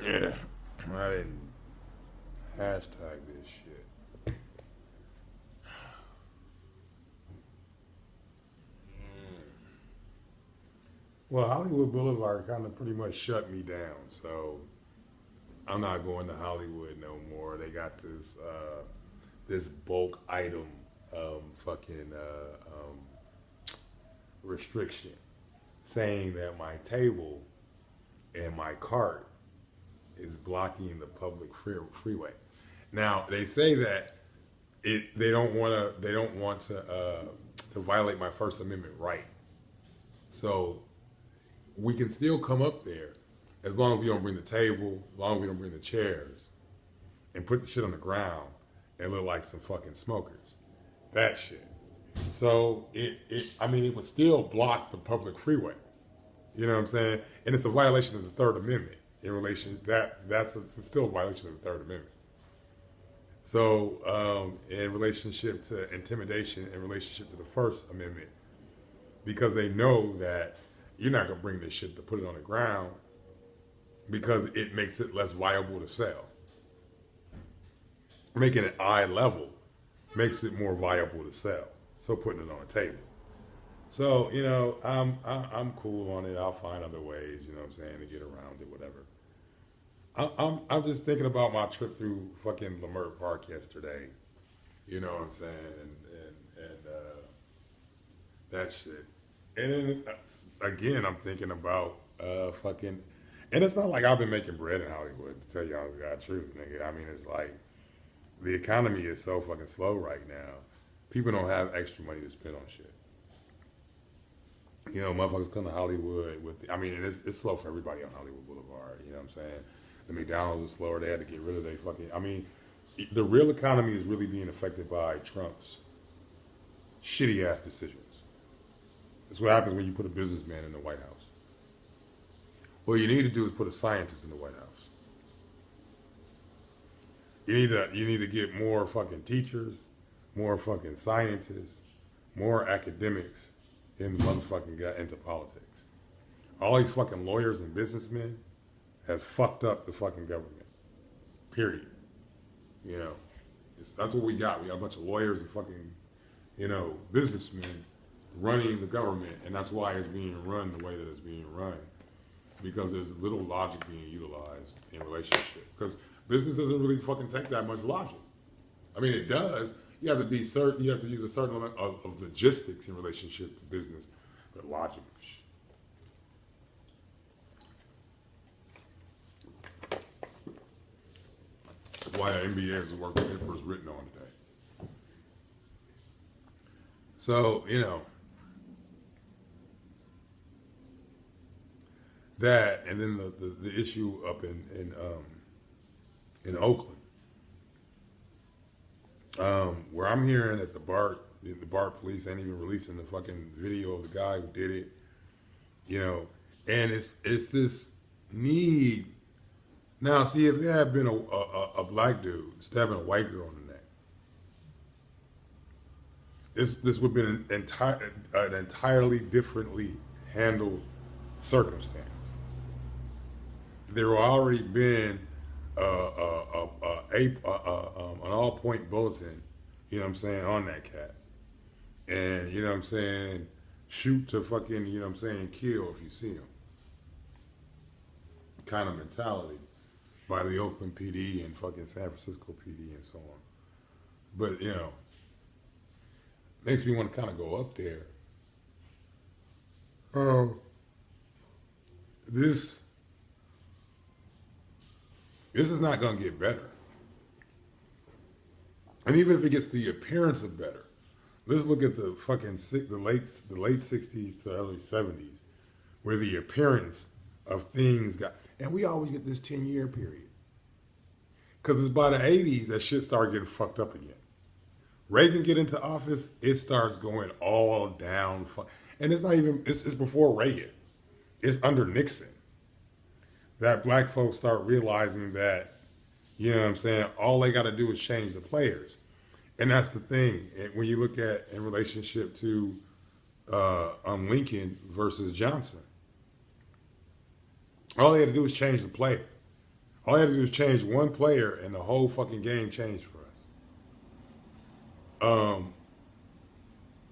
Yeah, I didn't hashtag this shit. Well, Hollywood Boulevard kind of pretty much shut me down, so I'm not going to Hollywood no more. They got this bulk item fucking restriction saying that my table and my cart is blocking the public freeway. Now they say that they don't want to violate my First Amendment right. So we can still come up there as long as we don't bring the table, as long as we don't bring the chairs, and put the shit on the ground and look like some fucking smokers. That shit. So I mean, it would still block the public freeway. You know what I'm saying? And it's a violation of the Third Amendment in relation it's still a violation of the Third Amendment. So in relationship to intimidation, in relationship to the First Amendment, because they know that you're not gonna bring this shit to put it on the ground because it makes it less viable to sell. Making it eye level makes it more viable to sell. So putting it on a table. So I'm cool on it. I'll find other ways. You know what I'm saying, to get around it, whatever. I'm just thinking about my trip through fucking Lamert Park yesterday. You know what I'm saying, and that shit. And then again, I'm thinking about fucking. And it's not like I've been making bread in Hollywood, to tell y'all the God truth, nigga. I mean, it's like the economy is so fucking slow right now. People don't have extra money to spend on shit. You know, motherfuckers come to Hollywood I mean, and it's slow for everybody on Hollywood Boulevard. You know what I'm saying? The McDonald's is slower. They had to get rid of their fucking. I mean, the real economy is really being affected by Trump's shitty ass decisions. That's what happens when you put a businessman in the White House. What you need to do is put a scientist in the White House. You need to get more fucking teachers, more fucking scientists, more academics in motherfucking got into politics. All these fucking lawyers and businessmen have fucked up the fucking government. Period. You know, that's what we got. We got a bunch of lawyers and fucking, businessmen running the government, and that's why it's being run the way that it's being run. Because there's little logic being utilized in relationship. Because business doesn't really fucking take that much logic. I mean, it does. You have to be certain. You have to use a certain amount of logistics in relationship to business, but logic. That's why the NBA is the work paper is written on today. So that, and then the issue up in Oakland, where I'm hearing that the BART police ain't even releasing the fucking video of the guy who did it, and it's this need. Now, see, if there had been a black dude stabbing a white girl in the neck, this would have been an entirely differently handled circumstance. There would already been an all-point bulletin, on that cat. And, shoot to fucking, kill if you see him. Kind of mentality by the Oakland PD and fucking San Francisco PD and so on. But, makes me want to kind of go up there. This is not going to get better. And even if it gets the appearance of better, let's look at the fucking the late 60s to early 70s, where the appearance of things got, and we always get this 10-year period. Because it's by the 80s that shit started getting fucked up again. Reagan get into office, it starts going all down. And it's not even, it's before Reagan. It's under Nixon that black folks start realizing that, all they got to do is change the players. And that's the thing. When you look at in relationship to Lincoln versus Johnson, all they had to do was change the player. All they had to do was change one player, and the whole fucking game changed for us.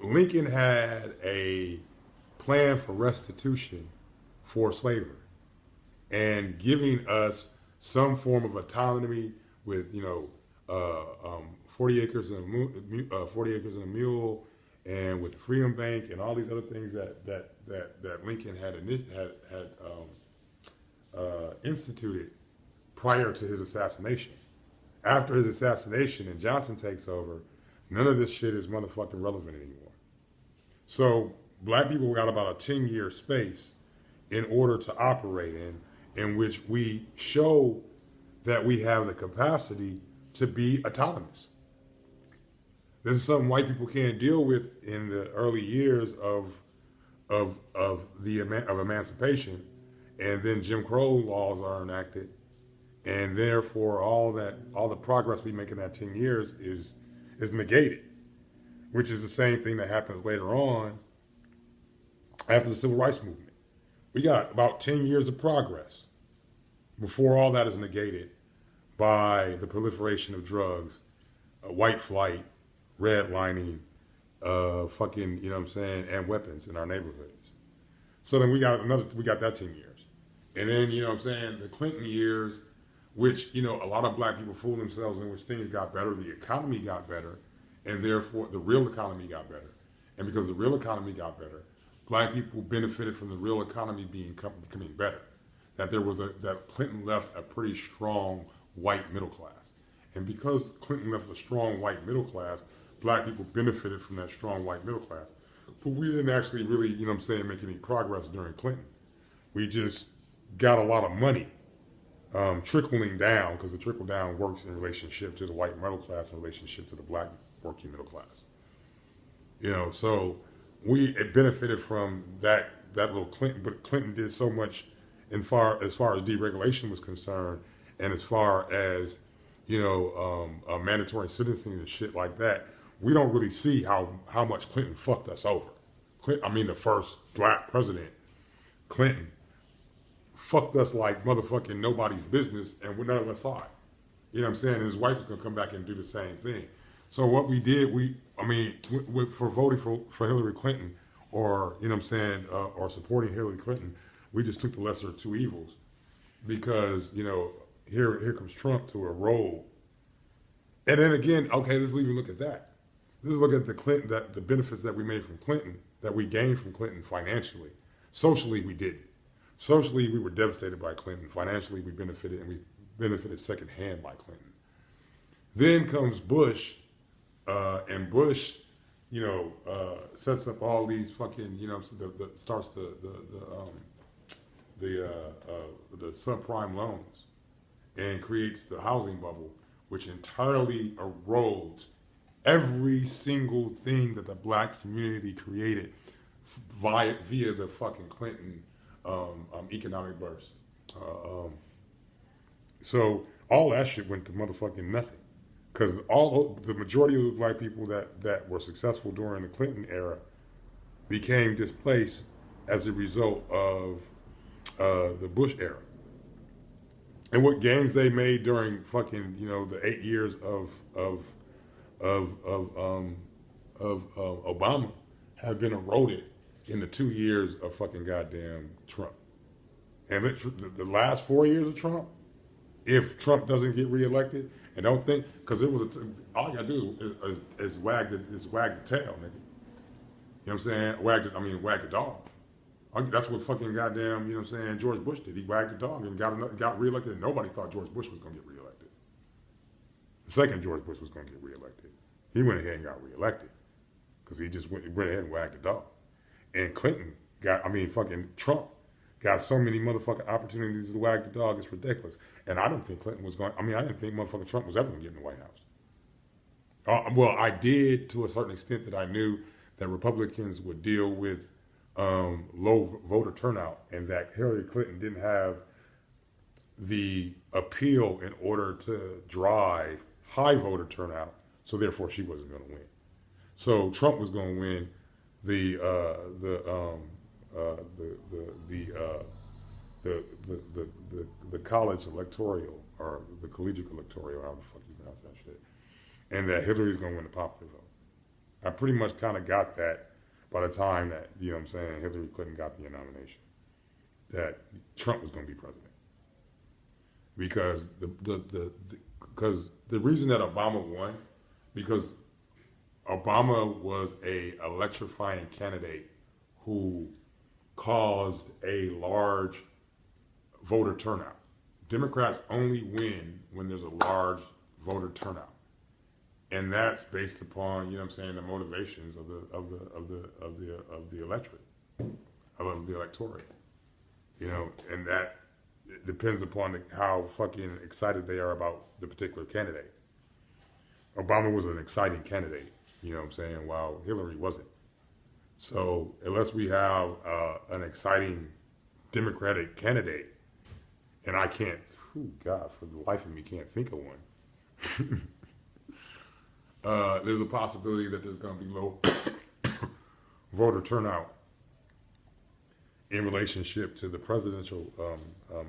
Lincoln had a plan for restitution for slavery and giving us some form of autonomy with 40 acres and 40 acres and a mule, and with the Freedom Bank and all these other things that Lincoln had instituted prior to his assassination. After his assassination and Johnson takes over, none of this shit is motherfucking relevant anymore. So black people got about a 10-year space in order to operate in which we show that we have the capacity to be autonomous. This is something white people can't deal with in the early years of emancipation, and then Jim Crow laws are enacted, and therefore all the progress we make in that 10 years is negated, which is the same thing that happens later on after the Civil Rights Movement. We got about 10 years of progress before all that is negated by the proliferation of drugs, white flight, redlining, and weapons in our neighborhoods. So then we got that 10 years. And then, the Clinton years, which, a lot of black people fooled themselves in, which things got better, the economy got better, and therefore the real economy got better. And because the real economy got better, black people benefited from the real economy becoming better. That Clinton left a pretty strong white middle class. And because Clinton left a strong white middle class, black people benefited from that strong white middle class. But we didn't actually really, make any progress during Clinton. We just got a lot of money trickling down, because the trickle down works in relationship to the white middle class, in relationship to the black working middle class. So we benefited from that little Clinton, but Clinton did so much as far as deregulation was concerned, and as far as mandatory sentencing and shit like that. We don't really see how much Clinton fucked us over. The first black president, Clinton, fucked us like motherfucking nobody's business, and none of us saw it. And his wife was gonna come back and do the same thing. So what we did, for voting for Hillary Clinton, or or supporting Hillary Clinton, we just took the lesser of two evils, because here comes Trump to erode. And then again, okay, let's even look at that. Let's look at the benefits that we made from Clinton, that we gained from Clinton financially. Socially, we didn't. Socially, we were devastated by Clinton. Financially, we benefited, and we benefited secondhand by Clinton. Then comes Bush, and Bush, sets up all these fucking, starts the subprime loans, and creates the housing bubble, which entirely erodes every single thing that the black community created via the fucking Clinton economic burst. So all that shit went to motherfucking nothing, because the majority of the black people that were successful during the Clinton era became displaced as a result of the Bush era. And what gains they made during fucking the 8 years of Obama have been eroded in the 2 years of fucking goddamn Trump. And the last 4 years of Trump, if Trump doesn't get reelected, and don't think, because all you gotta do is wag the tail, nigga. You know what I'm saying? Wag the dog. That's what fucking goddamn, George Bush did. He wagged the dog and got reelected, and nobody thought George Bush was gonna get reelected. The second George Bush was gonna get reelected, he went ahead and got reelected, because he just went ahead and wagged the dog. And Trump got so many motherfucking opportunities to wag the dog, it's ridiculous. And I didn't think Clinton was I didn't think motherfucking Trump was ever going to get in the White House. Well, I did, to a certain extent, that I knew that Republicans would deal with low voter turnout, and that Hillary Clinton didn't have the appeal in order to drive high voter turnout, so therefore she wasn't going to win. So Trump was going to win the college electoral, or the collegiate electoral, however the fuck you pronounce that shit, and that Hillary's going to win the popular vote. I pretty much kind of got that by the time that, you know what I'm saying, Hillary Clinton got the nomination, that Trump was going to be president. Because the reason that Obama won, because Obama was a electrifying candidate who caused a large voter turnout. Democrats only win when there's a large voter turnout, and that's based upon, you know what I'm saying, the motivations of the electorate, of the electorate, you know, and that depends upon how fucking excited they are about the particular candidate. Obama was an exciting candidate, you know what I'm saying, while Hillary wasn't. So unless we have an exciting Democratic candidate, and I can't, God, for the life of me, can't think of one. There's a possibility that there's going to be low voter turnout in relationship to the presidential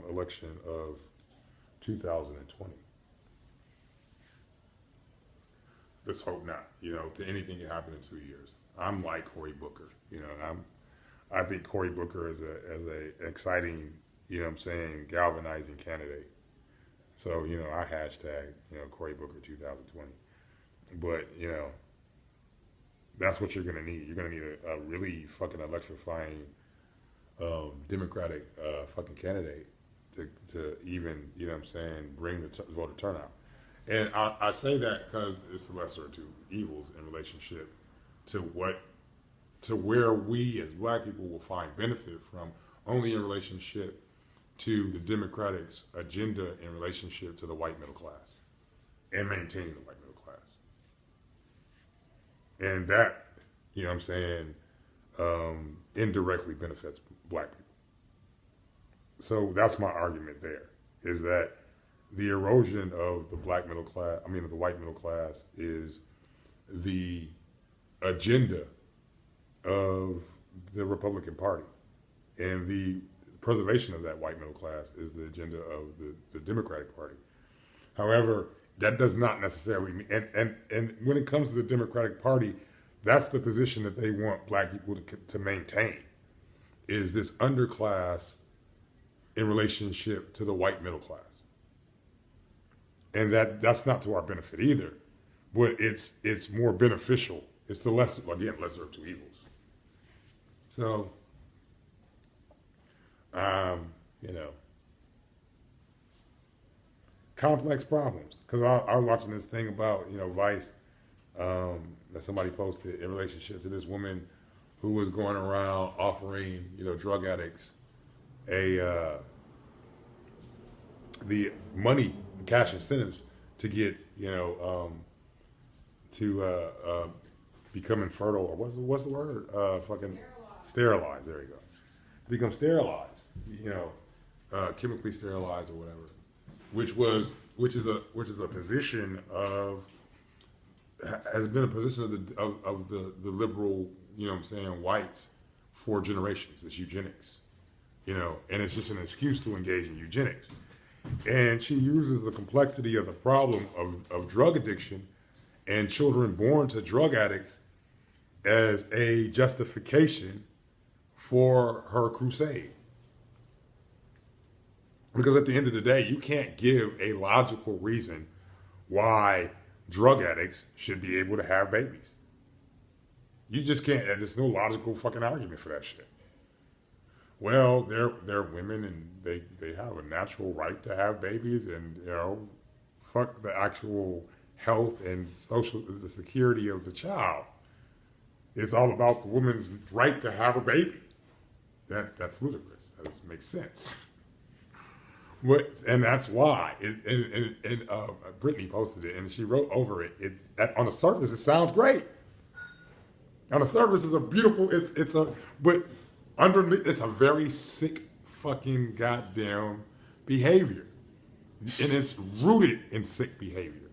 election of 2020. Let's hope not. You know, to anything can happen in 2 years. I'm like Cory Booker. You know, I think Cory Booker is a exciting, you know what I'm saying, galvanizing candidate. So, you know, I hashtag, you know, Cory Booker 2020. But, you know, that's what you're going to need. You're going to need a really fucking electrifying Democratic fucking candidate to even, you know what I'm saying, bring the voter turnout. And I say that because it's the lesser of two evils in relationship to where we as black people will find benefit from, only in relationship to the Democrats' agenda in relationship to the white middle class and maintaining the white middle class. And that, you know what I'm saying, indirectly benefits black people. So that's my argument there, is that the erosion of the black middle class, of the white middle class, is the agenda of the Republican Party. And the preservation of that white middle class is the agenda of the Democratic Party. However, that does not necessarily mean, and when it comes to the Democratic Party, that's the position that they want black people to maintain, is this underclass in relationship to the white middle class. And that's not to our benefit either, but it's more beneficial. It's the lesser of two evils. So, you know, complex problems. Because I was watching this thing about, you know, Vice, that somebody posted in relationship to this woman who was going around offering, you know, drug addicts the money, cash incentives to get, you know, to become infertile, or what's the word? Fucking sterilized. There you go. Become sterilized, you know, chemically sterilized or whatever, which is a position has been a position of the liberal, you know what I'm saying, whites for generations. It's eugenics, you know, and it's just an excuse to engage in eugenics. And she uses the complexity of the problem of drug addiction and children born to drug addicts as a justification for her crusade. Because at the end of the day, you can't give a logical reason why drug addicts should be able to have babies. You just can't. There's no logical fucking argument for that shit. Well, they're women and they have a natural right to have babies, and, you know, fuck the actual health and the security of the child. It's all about the woman's right to have a baby. That's ludicrous. That doesn't make sense. And that's why. Brittany posted it, and she wrote over it. On the surface, it sounds great. On the surface, it's a beautiful. But underneath, it's a very sick fucking goddamn behavior, and it's rooted in sick behavior.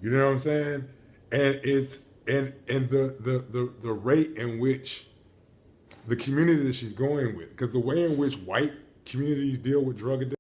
You know what I'm saying? And it's the rate in which the community that she's going with, because the way in which white communities deal with drug addiction